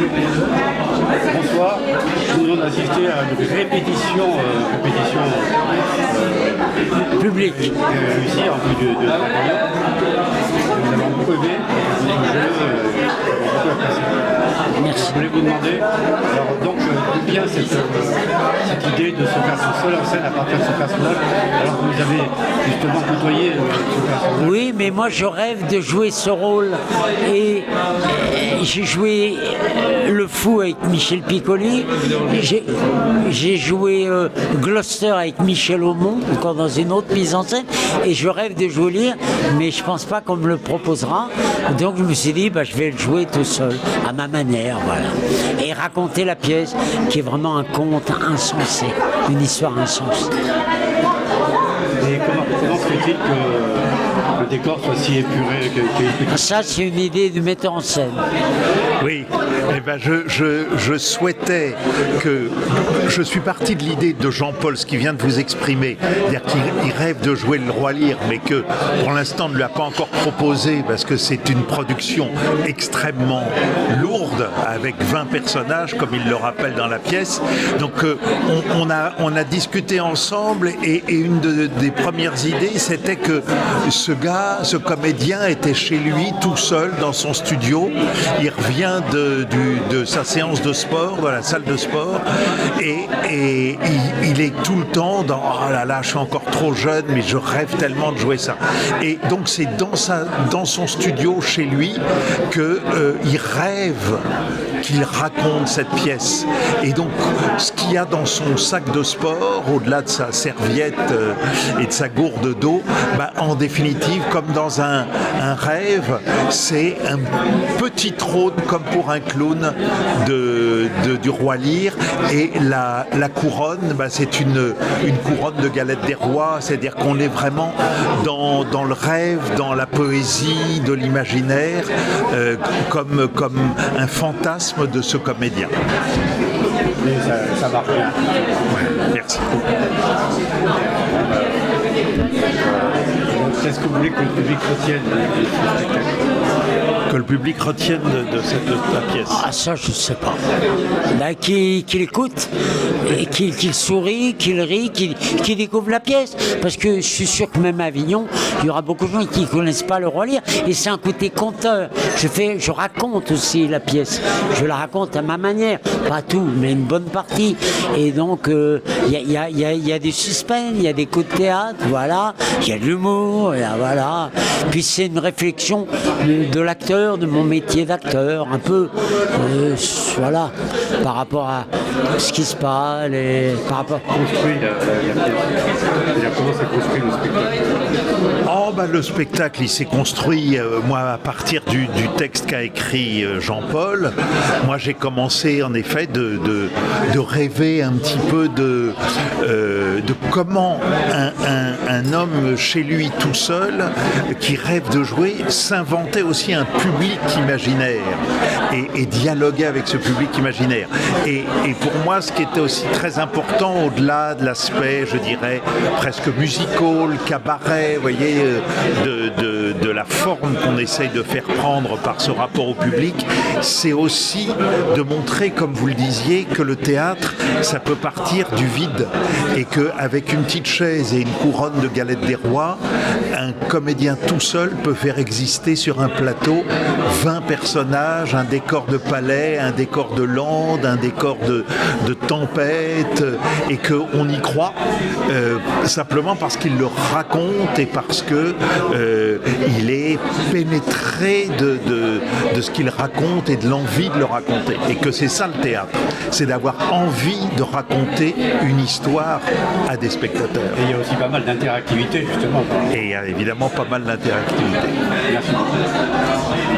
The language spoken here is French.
Bonsoir, nous venons d'assister à une répétition Public. ici, en plus de la réunion. Nous avons beaucoup aimé notre jeu, beaucoup apprécié. Merci. Je voulais vous demander, alors donc d'où vient cette idée de se faire tout seul en scène à partir de ce personnage, alors que vous avez justement côtoyé ce personnage. Oui, mais moi je rêve de jouer ce rôle. Et j'ai joué le fou avec Michel Piccoli. J'ai joué Gloucester avec Michel Aumont, encore dans une autre mise en scène. Et je rêve de jouer Lear, mais je pense pas qu'on me le proposera. Donc je me suis dit, je vais le jouer tout seul, à ma manière, voilà. Et raconter la pièce, qui est vraiment un conte insensé, une histoire insensée. Et comment se fait-il que le décor soit si épuré Ça, c'est une idée du metteur en scène. Oui, je souhaitais que... Je suis parti de l'idée de Jean-Paul, ce qu'il vient de vous exprimer, c'est-à-dire qu'il rêve de jouer le Roi Lear, mais que pour l'instant on ne lui a pas encore proposé, parce que c'est une production extrêmement lourde, avec 20 personnages, comme il le rappelle dans la pièce. Donc on a discuté ensemble, et une des premières idées, c'était que ce comédien était chez lui, tout seul, dans son studio. Il revient de sa séance de sport, de la salle de sport, et il est tout le temps dans « Oh là là, je suis encore trop jeune, mais je rêve tellement de jouer ça ». Et donc c'est dans son studio, chez lui, qu'il rêve qu'il raconte cette pièce. Et donc, ce qu'il y a dans son sac de sport, au-delà de sa serviette et de sa gourde d'eau, en définitive, comme dans un rêve, c'est un petit trône, comme pour un clown, du Roi Lear. Et la couronne, c'est une couronne de galette des rois, c'est-à-dire qu'on est vraiment dans le rêve, dans la poésie, de l'imaginaire, comme un fantasme de ce comédien. Mais ça marche bien. Ouais, merci. Qu'est-ce que vous voulez que le public retienne de ce spectacle ? Que le public retienne de la pièce. Ah, ça, je ne sais pas. Qu'il écoute, et qu'il sourit, qu'il rit, qu'il découvre la pièce. Parce que je suis sûr que même à Avignon, il y aura beaucoup de gens qui ne connaissent pas le Roi Lear. Et c'est un côté conteur. Je raconte aussi la pièce. Je la raconte à ma manière. Pas tout, mais une bonne partie. Et donc, il y a des suspens, il y a des coups de théâtre, voilà. Il y a de l'humour, voilà. Puis c'est une réflexion de l'acteur, de mon métier d'acteur, un peu, voilà, par rapport à ce qui se passe, par rapport... Construit la pièce. Comment s'est construit le spectacle ? Le spectacle, il s'est construit, moi, à partir du texte qu'a écrit Jean-Paul. Moi, j'ai commencé, en effet, de rêver un petit peu de comment un homme chez lui tout seul, qui rêve de jouer, s'inventait aussi un public imaginaire et dialoguer avec ce public imaginaire. Et pour moi, ce qui était aussi très important, au-delà de l'aspect, je dirais, presque musical, cabaret, vous voyez, de la forme qu'on essaye de faire prendre par ce rapport au public, c'est aussi de montrer, comme vous le disiez, que le théâtre, ça peut partir du vide, et qu'avec une petite chaise et une couronne de galette des rois, un comédien tout seul peut faire exister sur un plateau 20 personnages, un décor de palais, un décor de lande, un décor de tempête, et qu'on y croit simplement parce qu'il le raconte et parce que il est pénétré de ce qu'il raconte et de l'envie de le raconter. Et que c'est ça le théâtre, c'est d'avoir envie de raconter une histoire à des spectateurs. Et il y a aussi pas mal d'interactivité, justement. Et il y a évidemment pas mal d'interactivité. Merci beaucoup.